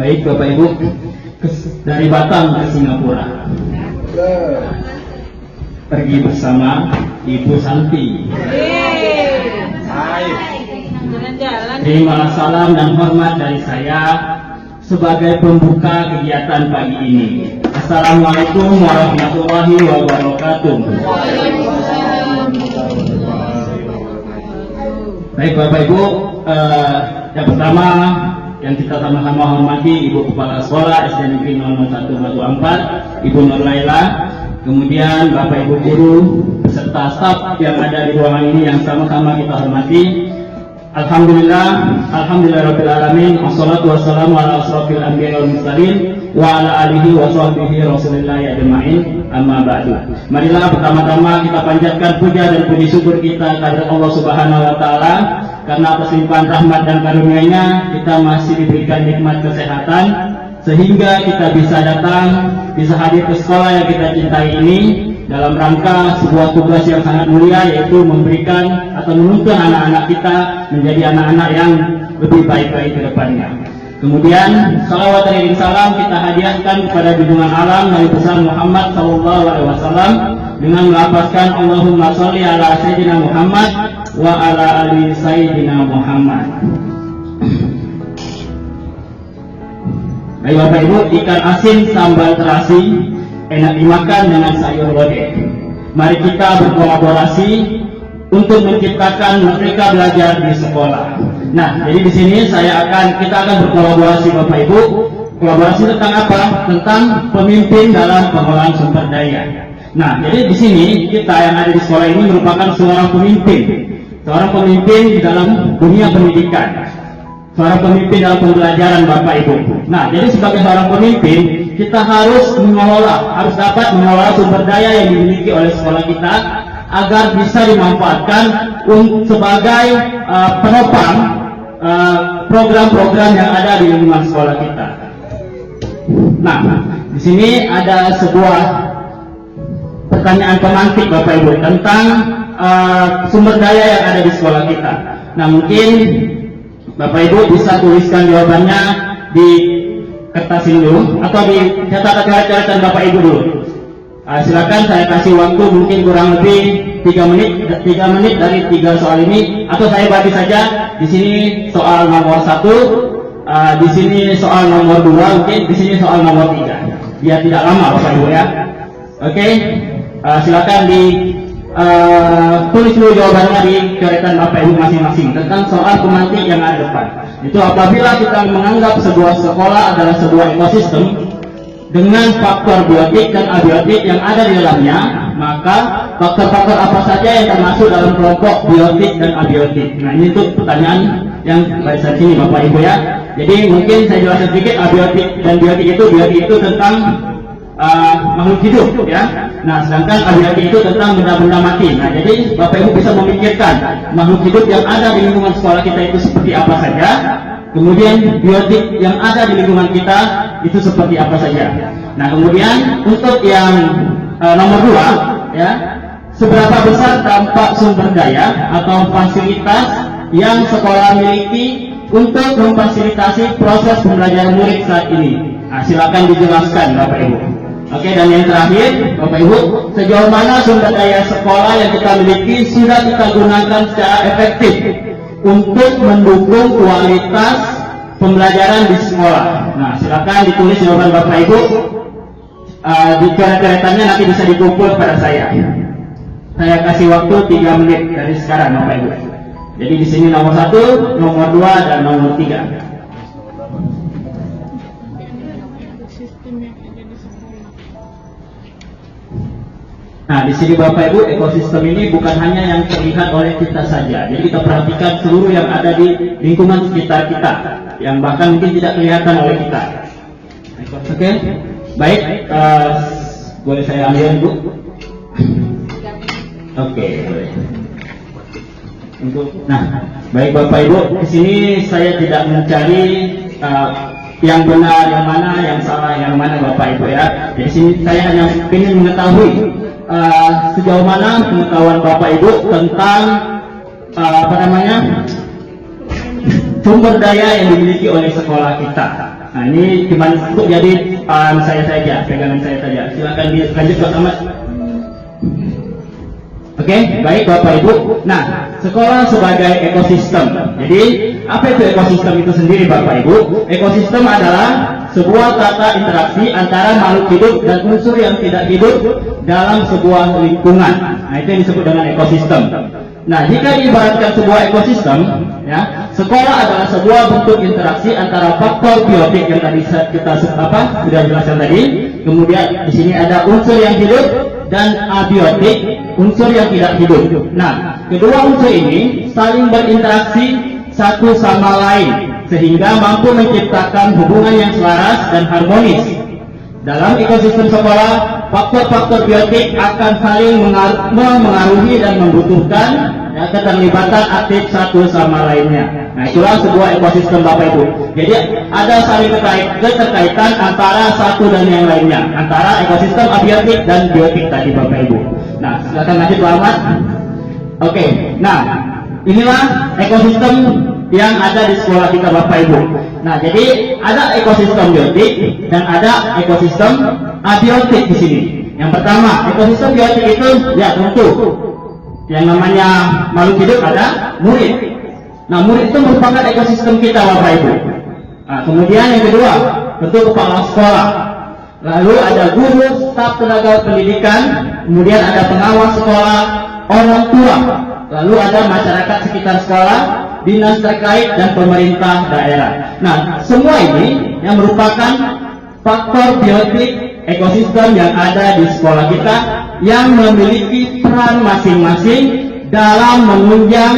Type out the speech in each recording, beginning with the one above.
Baik Bapak Ibu, dari Batam ke Singapura pergi bersama Ibu Santi. Terimalah salam dan hormat dari saya sebagai pembuka kegiatan pagi ini. Assalamualaikum warahmatullahi wabarakatuh. Baik Bapak Ibu, yang pertama yang kita sama-sama hormati Ibu Kepala Sekolah SD Negeri 001 Batu Ampar, Ibu Nur Laila, kemudian Bapak Ibu guru beserta staf yang ada di ruangan ini yang sama-sama kita hormati. Alhamdulillahirabbil alamin, wassalatu wassalamu ala asrofil anbiya'i wal mursalin wa ala alihi wa sahbihi rasulillahi ajma'in, amma ba'du. Marilah pertama-tama kita panjatkan puja dan puji syukur kita kepada Allah Subhanahu wa taala karena atas limpahan rahmat dan karunia-Nya kita masih diberikan nikmat kesehatan sehingga kita bisa datang, bisa hadir ke sekolah yang kita cintai ini dalam rangka sebuah tugas yang sangat mulia, yaitu memberikan atau menuntun anak-anak kita menjadi anak-anak yang lebih baik-baik ke depannya. Kemudian salawat dan salam kita hadiahkan kepada junjungan alam Nabi besar Muhammad SAW dengan melafazkan Allahumma sholli ala sayyidina Muhammad wa ala ali sayyidina Muhammad. Baik Bapak Ibu, ikan asin sambal terasi enak dimakan dengan sayur lodeh. Mari kita berkolaborasi untuk menciptakan Merdeka Belajar di sekolah. Nah, jadi di sini kita akan berkolaborasi Bapak Ibu. Kolaborasi tentang apa? Tentang pemimpin dalam pengelolaan sumber daya. Nah, jadi di sini kita yang ada di sekolah ini merupakan seorang pemimpin di dalam dunia pendidikan, seorang pemimpin dalam pembelajaran Bapak Ibu. Nah, jadi sebagai seorang pemimpin kita harus dapat mengelola sumber daya yang dimiliki oleh sekolah kita agar bisa dimanfaatkan sebagai penopang program-program yang ada di lingkungan sekolah kita. Nah, di sini ada sebuah pertanyaan pemantik Bapak Ibu tentang sumber daya yang ada di sekolah kita. Nah, mungkin Bapak Ibu bisa tuliskan jawabannya di kertas ini dulu atau di catatan Bapak Ibu dulu. Silakan, saya kasih waktu mungkin kurang lebih 3 menit dari 3 soal ini, atau saya bagi saja di sini soal nomor 1, di sini soal nomor 2, mungkin di sini soal nomor 3, biar tidak lama Bapak Ibu ya. Oke, silakan tulis dulu jawabannya di coretan Bapak Ibu masing-masing tentang soal pemantik yang ada depan. Itu apabila kita menganggap sebuah sekolah adalah sebuah ekosistem dengan faktor biotik dan abiotik yang ada di dalamnya, maka faktor-faktor apa saja yang termasuk dalam kelompok biotik dan abiotik. Nah, ini tuh pertanyaan yang barisan sini Bapak Ibu ya. Jadi mungkin saya jelaskan sedikit abiotik dan biotik itu tentang makhluk hidup ya. Nah, sedangkan abiotik itu tentang benda-benda mati. Nah, jadi Bapak Ibu bisa memikirkan makhluk hidup yang ada di lingkungan sekolah kita itu seperti apa saja. Kemudian biotik yang ada di lingkungan kita itu seperti apa saja. Nah, kemudian untuk yang nomor 2 ya, seberapa besar dampak sumber daya atau fasilitas yang sekolah miliki untuk memfasilitasi proses pembelajaran murid saat ini. Nah, silakan dijelaskan Bapak Ibu. Oke, dan yang terakhir Bapak Ibu, sejauh mana sumber daya sekolah yang kita miliki sudah kita gunakan secara efektif untuk mendukung kualitas pembelajaran di sekolah. Nah, silakan ditulis jawaban Bapak Ibu. Di coret-coretannya nanti bisa dikumpul pada saya. Saya kasih waktu 3 menit dari sekarang Bapak Ibu. Jadi di sini nomor 1, nomor 2, dan nomor 3. Nah, di sini Bapak Ibu, ekosistem ini bukan hanya yang terlihat oleh kita saja. Jadi kita perhatikan seluruh yang ada di lingkungan sekitar kita, yang bahkan mungkin tidak kelihatan oleh kita. Oke, baik. Boleh saya ambil Bu? Oke, boleh. Nah, baik Bapak Ibu, di sini saya tidak mencari yang benar yang mana, yang salah yang mana Bapak Ibu ya. Di sini saya hanya ingin mengetahui sejauh mana pengetahuan Bapak Ibu tentang sumber daya yang dimiliki oleh sekolah kita. Nah, ini cuma untuk jadi saya saja, pegangan saya saja. Silakan dilanjut Pak Ahmad. Oke, baik Bapak Ibu. Nah, sekolah sebagai ekosistem. Jadi, apa itu ekosistem itu sendiri Bapak Ibu? Ekosistem adalah sebuah tata interaksi antara makhluk hidup dan unsur yang tidak hidup dalam sebuah lingkungan. Nah, itu yang disebut dengan ekosistem. Nah, jika diibaratkan sebuah ekosistem, ya, sekolah adalah sebuah bentuk interaksi antara faktor biotik yang tadi kita sudah jelaskan tadi. Kemudian di sini ada unsur yang hidup dan abiotik, unsur yang tidak hidup. Nah, kedua unsur ini saling berinteraksi satu sama lain sehingga mampu menciptakan hubungan yang selaras dan harmonis. Dalam ekosistem sekolah, faktor-faktor biotik akan saling mengaruhi dan membutuhkan keterlibatan aktif satu sama lainnya. Nah, itulah sebuah ekosistem Bapak Ibu. Jadi ada saling keterkaitan antara satu dan yang lainnya, antara ekosistem abiotik dan biotik tadi Bapak Ibu. Nah, silakan lanjut Pak Ahmad. Oke, nah inilah ekosistem yang ada di sekolah kita Bapak Ibu. Nah, jadi ada ekosistem biotik dan ada ekosistem abiotik di sini. Yang pertama, ekosistem biotik itu ya tentu yang namanya makhluk hidup ada murid. Nah, murid itu merupakan ekosistem kita Bapak Ibu. Nah, kemudian yang kedua, tentu kepala sekolah. Lalu ada guru, staf tenaga pendidikan, kemudian ada pengawas sekolah, orang tua. Lalu ada masyarakat sekitar sekolah, dinas terkait dan pemerintah daerah. Nah, semua ini yang merupakan faktor biotik ekosistem yang ada di sekolah kita yang memiliki peran masing-masing dalam menunjang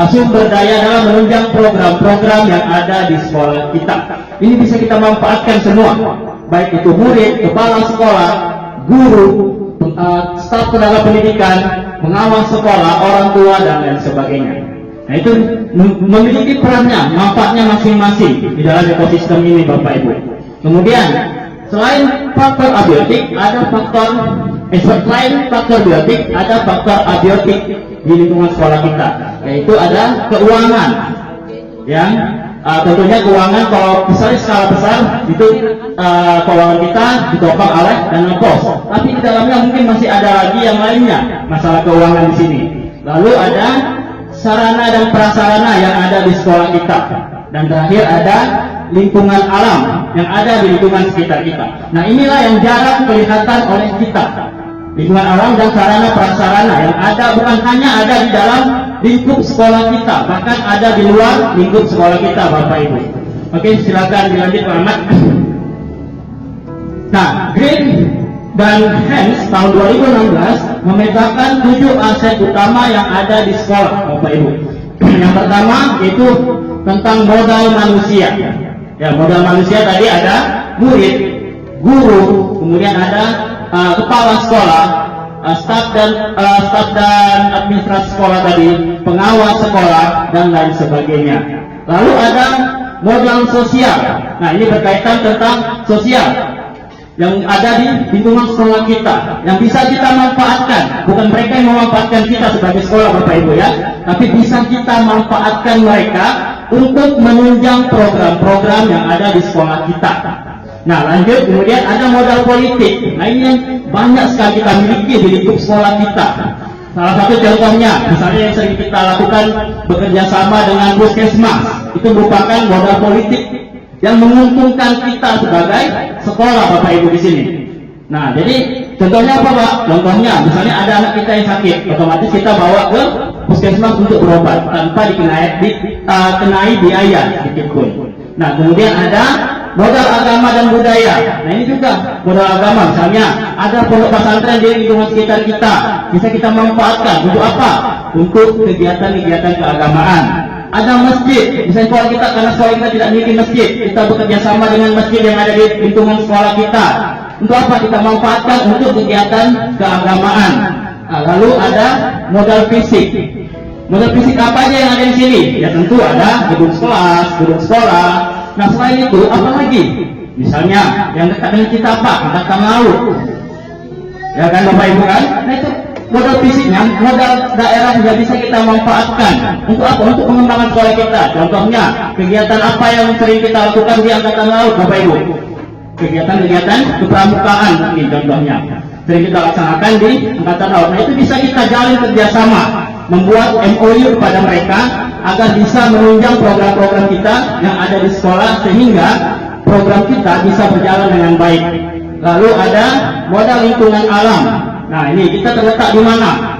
sumber daya, dalam menunjang program-program yang ada di sekolah kita. Ini bisa kita manfaatkan semua, baik itu murid, kepala sekolah, guru, staf tenaga pendidikan, pengawas sekolah, orang tua, dan lain sebagainya. Nah, itu memiliki perannya, manfaatnya masing-masing di dalam ekosistem ini Bapak Ibu. Kemudian selain faktor abiotik ada selain faktor biotik ada faktor abiotik di lingkungan sekolah kita, yaitu ada keuangan yang tentunya keuangan kalau misalnya skala besar itu keuangan kita ditopang oleh dana pos, tapi di dalamnya mungkin masih ada lagi yang lainnya masalah keuangan di sini. Lalu ada sarana dan prasarana yang ada di sekolah kita, dan terakhir ada lingkungan alam yang ada di lingkungan sekitar kita. Nah, inilah yang jarang kelihatan oleh kita. Lingkungan alam dan sarana prasarana yang ada bukan hanya ada di dalam lingkup sekolah kita, bahkan ada di luar lingkup sekolah kita Bapak Ibu. Oke, silakan dilanjut Pak Ahmad. Nah, Green dan Hans tahun 2016 memetakan 7 aset utama yang ada di sekolah Bapak Ibu. Yang pertama itu tentang modal manusia. Ya, modal manusia tadi ada murid, guru, kemudian ada kepala sekolah, staf dan administrasi sekolah tadi, pengawas sekolah, dan lain sebagainya. Lalu ada modal sosial. Nah, ini berkaitan tentang sosial yang ada di lingkungan sekolah kita, yang bisa kita manfaatkan. Bukan mereka yang memanfaatkan kita sebagai sekolah Bapak Ibu ya, tapi bisa kita manfaatkan mereka untuk menunjang program-program yang ada di sekolah kita. Nah, lanjut, kemudian ada modal politik. Nah, ini yang banyak sekali kita miliki di lingkup sekolah kita. Salah satu contohnya, misalnya yang sering kita lakukan bekerja sama dengan puskesmas, itu merupakan modal politik yang menguntungkan kita sebagai sekolah Bapak Ibu di sini. Nah, jadi contohnya apa Pak? Contohnya, misalnya ada anak kita yang sakit, otomatis kita bawa ke puskesmas untuk berobat tanpa dikenai biaya sedikit pun. Nah, kemudian ada modal agama dan budaya. Nah, ini juga modal agama. Misalnya ada pondok pesantren di lingkungan sekitar kita, bisa kita manfaatkan untuk apa? Untuk kegiatan-kegiatan keagamaan. Ada masjid, misalnya sekolah kita, karena sekolah kita tidak memiliki masjid, kita bekerja sama dengan masjid yang ada di lingkungan sekolah kita. Untuk apa? Kita manfaatkan untuk kegiatan keagamaan. Nah, lalu ada modal fisik. Modal fisik apa aja yang ada di sini? Ya tentu ada gedung sekolah. Nah, selain itu apa lagi? Misalnya yang dekat dengan kita apa? Angkatan laut. Ya kan Bapak Ibu kan? Nah, itu modal fisiknya, modal daerah juga bisa kita manfaatkan. Untuk apa? Untuk pengembangan sekolah kita. Contohnya, kegiatan apa yang sering kita lakukan di Angkatan Laut, Bapak Ibu? Kegiatan-kegiatan kepramukaan mungkin contohnya. Sering kita laksanakan di Angkatan Laut. Nah, itu bisa kita jalin kerjasama, membuat MOU kepada mereka agar bisa menunjang program-program kita yang ada di sekolah sehingga program kita bisa berjalan dengan baik. Lalu ada modal lingkungan alam. Nah, ini kita terletak di mana?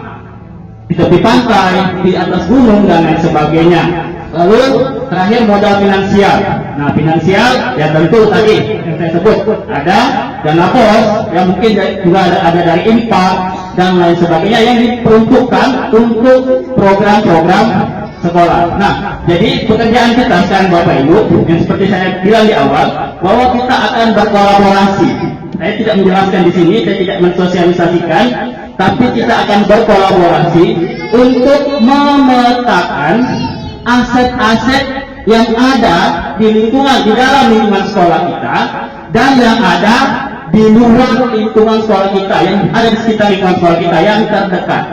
Di tepi pantai, di atas gunung dan lain sebagainya. Lalu terakhir modal finansial. Nah, finansial ya tentu tadi yang saya sebut ada dana pos yang mungkin juga ada dari infak dan lain sebagainya yang diperuntukkan untuk program-program sekolah. Nah, jadi pekerjaan kita sekarang Bapak Ibu yang seperti saya bilang di awal bahwa kita akan berkolaborasi. Saya tidak menjelaskan di sini, saya tidak mensosialisasikan, tapi kita akan berkolaborasi untuk memetakan aset-aset yang ada di lingkungan, di dalam lingkungan sekolah kita dan yang ada di luar lingkungan sekolah kita, yang ada di sekitar lingkungan sekolah kita yang terdekat.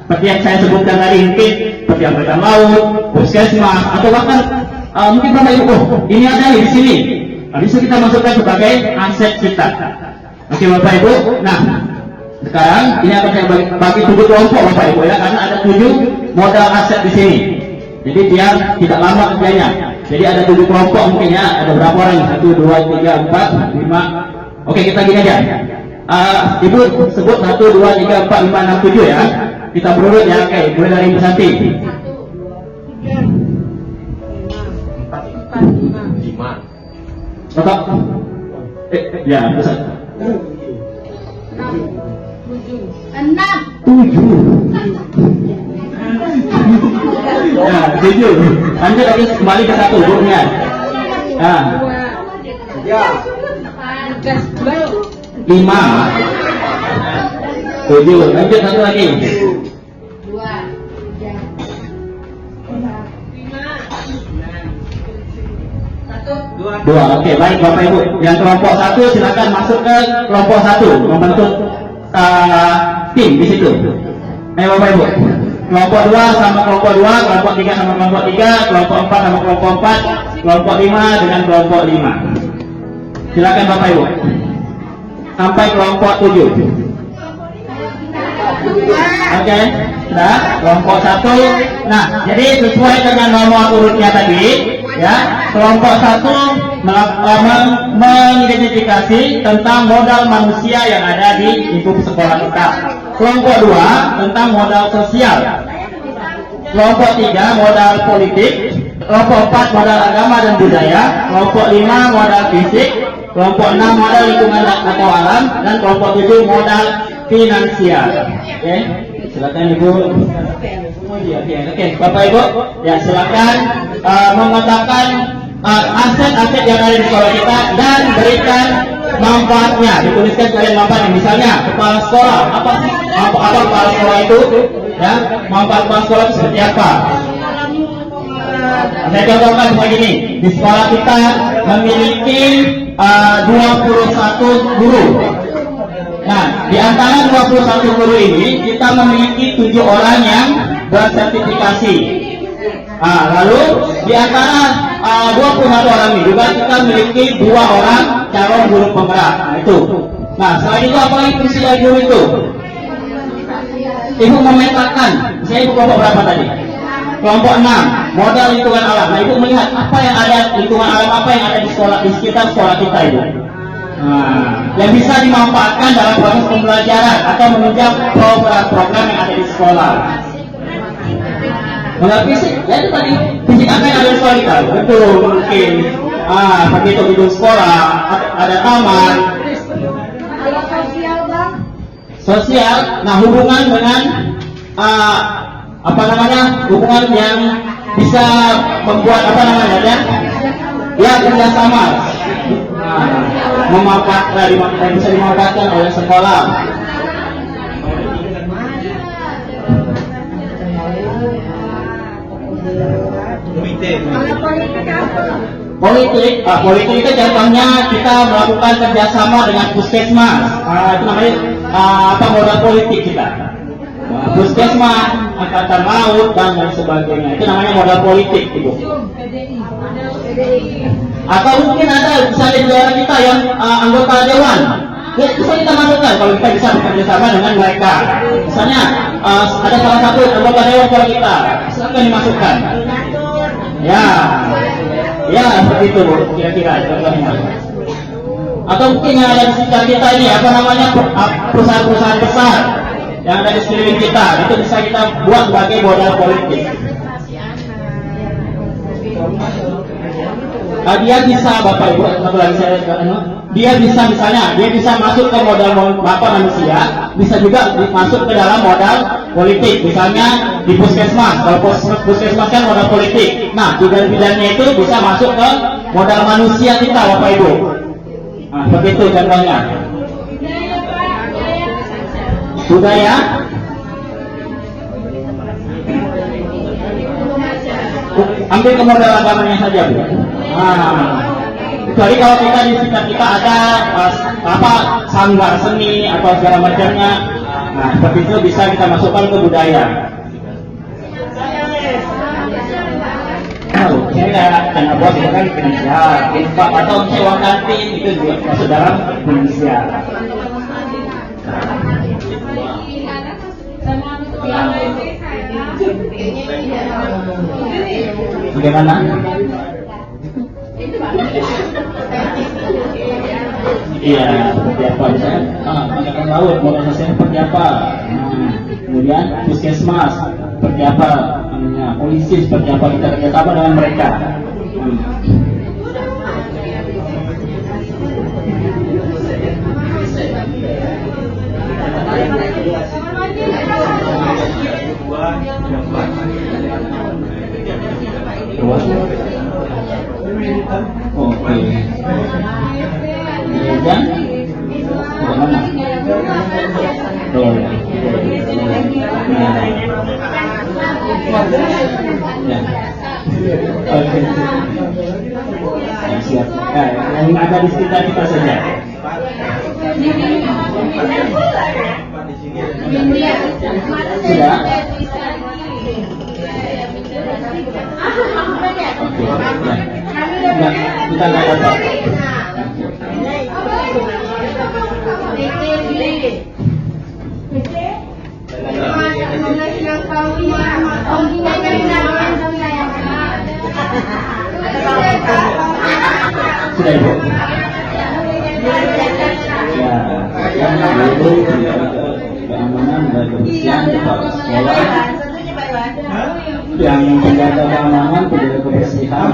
Seperti yang saya sebutkan tadi, mungkin seperti Angkatan Laut, Puskesmas, atau bahkan mungkin Bapak Ibu, ini ada di sini. Bisa kita masukkan sebagai aset kita. Oke Bapak Ibu, nah sekarang ini akan saya bagi 7 kelompok Bapak Ibu ya, karena ada 7 modal aset di sini. Jadi biar tidak lama kerjanya. Jadi ada 7 kelompok mungkin ya, ada berapa orang? 1, 2, 3, 4, 5. Oke, kita gini aja. Ibu sebut 1, 2, 3, 4, 5, 6, 7 ya. Kita berurut ya, oke. Mulai dari Ibu Santi. 4, 5. Bapak? Ya, besar. 7. Ya, 7. Lanjut lagi kembali ke 1 burungnya. Nah. 5. 7. Lanjut 1 lagi. 2. Oke, baik Bapak Ibu. Yang kelompok 1 silakan masuk ke kelompok 1 membentuk tim di situ. Ayo Bapak Ibu. Kelompok 2 sama kelompok 2, kelompok 3 sama kelompok 3, kelompok 4 sama kelompok 4, kelompok 5 dengan kelompok 5. Silakan Bapak Ibu. Sampai kelompok 7. Oke, sudah kelompok 1. Nah, jadi sesuai dengan nomor urutnya tadi, ya. Kelompok 1 mengidentifikasi tentang modal manusia yang ada di lingkup sekolah kita. Kelompok 2 tentang modal sosial. Kelompok 3 modal politik. Kelompok 4 modal agama dan budaya. Kelompok 5 modal fisik. Kelompok 6 modal lingkungan atau alam. Dan kelompok 7 modal finansial. Oke, silakan Ibu. Oke, Bapak Ibu, ya silakan mengatakan aset-aset yang ada di sekolah kita dan berikan manfaatnya. Dituliskan kalian manfaatnya. Misalnya kepala sekolah, apa sih apa kepala sekolah itu? Ya, manfaat kepala sekolah itu seperti apa? Saya contohkan begini. Di sekolah kita memiliki 21 guru. Nah, di antara 21 guru ini kita memiliki 7 orang yang bersertifikasi. Lalu di antara 21 orang ini juga kita memiliki 2 orang calon guru penggerak. Nah itu. Nah selain itu apa lagi fungsi dari guru itu? Ibu memetakan. Saya ibu kelompok berapa tadi? Kelompok 6. Modal lingkungan alam. Nah ibu melihat apa yang ada lingkungan alam apa yang ada di sekolah di sekitar sekolah kita ibu. Nah, yang bisa dimanfaatkan dalam proses pembelajaran atau menunjang program-program yang ada di sekolah. Modal fisik, ya itu tadi fisik apa yang ada di sekolah kita? Betul, mungkin seperti itu gedung sekolah, ada taman. Kalau sosial bang? Sosial, nah hubungan dengan hubungan yang bisa membuat ya kerjasama. Bisa dimanfaatkan oleh sekolah. Politik itu contohnya kita melakukan kerjasama dengan puskesmas. Itu namanya modal politik kita. puskesmas, angkatan laut dan lain sebagainya. Itu namanya modal politik, Ibu. Atau mungkin ada misalnya di daerah kita yang anggota dewan, ya bisa kita masukkan kalau kita bisa bekerja sama dengan mereka. Misalnya ada salah satu anggota dewan kalau kita, silakan dimasukkan. Ya seperti itu Bu, kira-kira contohnya. Atau mungkin yang ada di sekitar kita ini apa namanya perusahaan-perusahaan besar yang ada di sekeliling kita, itu bisa kita buat sebagai modal politik. Dia bisa, Bapak Ibu, satu lagi saya dia bisa misalnya, dia bisa masuk ke modal manusia, bisa juga masuk ke dalam modal politik. Misalnya di puskesmas, kalau puskesmas kan modal politik. Nah, bidang-bidangnya itu bisa masuk ke modal manusia kita, Bapak Ibu. Nah, begitu contohnya. Budaya. Ambil ke modal agamanya saja, Bu. Kecuali kalau kita di sekitar kita ada sanggar seni atau segala macamnya, nah seperti itu bisa kita masukkan ke budaya. Saya dana bos itu kan finansial, infak atau sewa kantin itu juga masuk dalam finansial. Bagaimana? Iya, seperti apa misalnya? Angkatan laut, organisasi seperti apa? Kemudian puskesmas, seperti apa? Polisi seperti apa kita kerjasama dengan mereka? Oke. Kemudian bagaimana? Siap. Yang ada di sekitar kita saja. Sudah. Kita nggak dapat. Sudah Ibu. Ya, yang itu keamanan dan kebersihan kepala sekolah. Yang menjaga keamanan, menjaga kebersihan,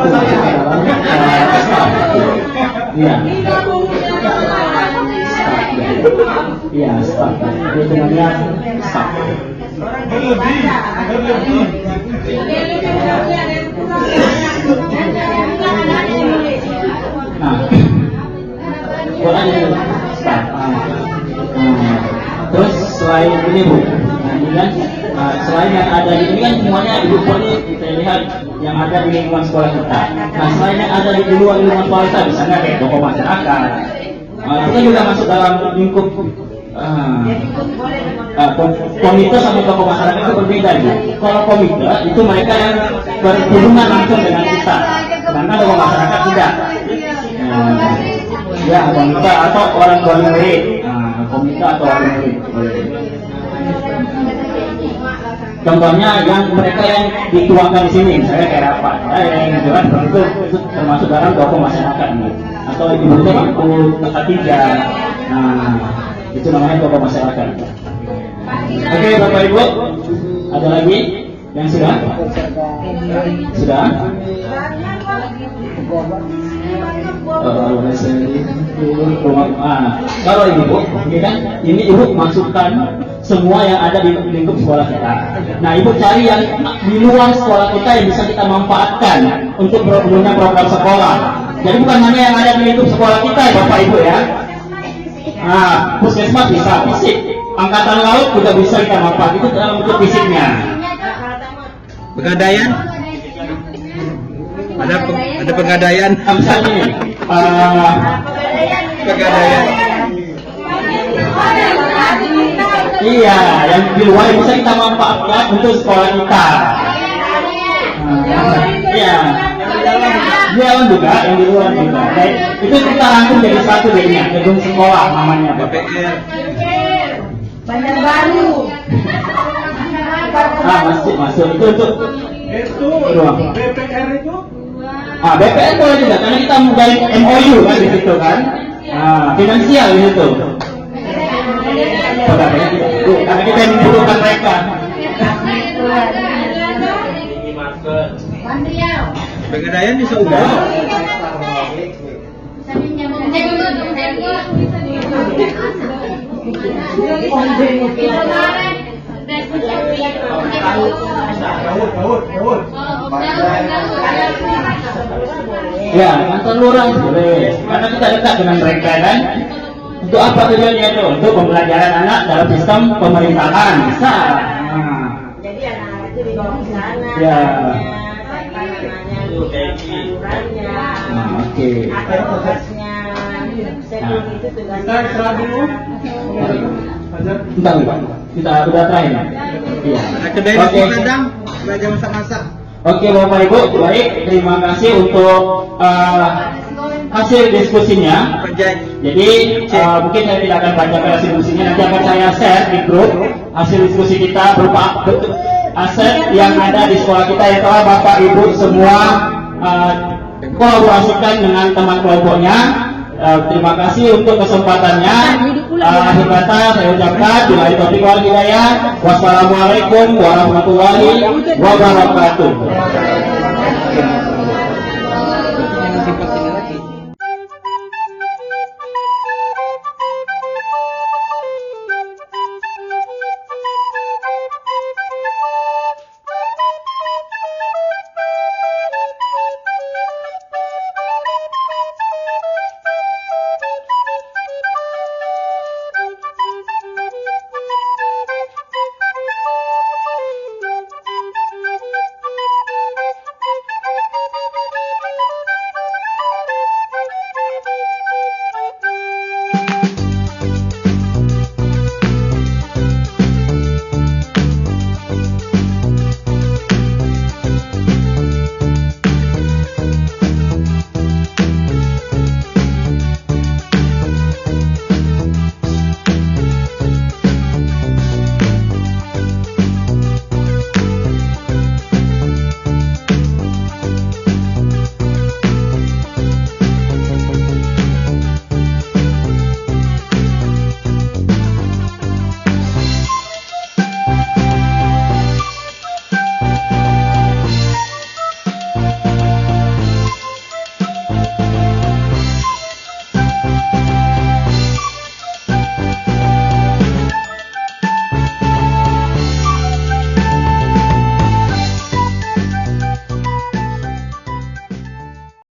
iya, iya, staff. Itu namanya staff. Nah, orang ini staff. Terus selain ini Bu, nah ini kan selain yang ada di ini kan semuanya Ibu boleh kita lihat yang ada di lingkungan sekolah kita. Nah, selain yang ada di luar lingkungan sekolah kita, misalnya kayak tokoh masyarakat, kita juga masuk dalam lingkup komite sama tokoh masyarakat itu berbeda Bu. Kalau komite itu mereka yang berhubungan langsung dengan kita, sedangkan tokoh masyarakat tidak. Ya, komite atau orang tua murid, komite atau orang murid. Contohnya yang mereka yang dituangkan di sini, misalnya kayak apa? Yang jelas itu termasuk dalam tokoh masyarakat nih. Atau dibentuk aku ketiga. Nah, itu namanya tokoh masyarakat. Oke, Bapak Ibu, ada lagi yang sudah? Sudah? Kalau Ibu, ini kan ini Ibu masukkan semua yang ada di lingkup sekolah kita. Nah, Ibu cari yang di luar sekolah kita yang bisa kita manfaatkan untuk punya program sekolah. Jadi bukan hanya yang ada di lingkup sekolah kita ya Bapak Ibu ya. Nah, puskesmas bisa fisik, angkatan laut juga bisa kita manfaat itu dalam bentuk fisiknya. Pegadaian? Ada pegadaian? Misalnya ini, pegadaian. Iya, yang di luar bisa kita manfaatkan untuk sekolah kita. Iya, di dalam juga, yang di luar juga. Baik, itu kita rangkum jadi satu jadinya, gedung sekolah namanya. BPR. Bandar Baru. Masuk itu untuk Itu ruang. BPR itu BPN boleh juga, karena kita menggali MOU kan di situ kan. Finansial di situ. Karena kita yang membutuhkan mereka. Pegadaian bisa ubah. Ya, kantor lurah boleh. Karena kita dekat dengan mereka kan. Untuk apa tujuannya itu? Untuk pembelajaran anak dalam sistem pemerintahan bisa. Jadi anak-anak itu dibawa ke sana. Ya. Salurannya, Oke. ada tugasnya. Sebelum itu tugasnya. Kita istirahat dulu. Fajar. Bentar, Pak. Kita udah terakhir. Iya. Akademi Oke. Padang belajar masak-masak. Oke, Bapak Ibu, baik. Terima kasih untuk hasil diskusinya. Penjahit. Jadi mungkin saya tidak akan baca hasil diskusinya, nanti akan saya share di grup hasil diskusi kita berupa aset yang ada di sekolah kita yang telah Bapak Ibu semua kolaborasikan dengan teman kelompoknya. Terima kasih untuk kesempatannya. Akhir kata saya ucapkan bila taufiq wal hidayah. Wassalamualaikum warahmatullahi wabarakatuh.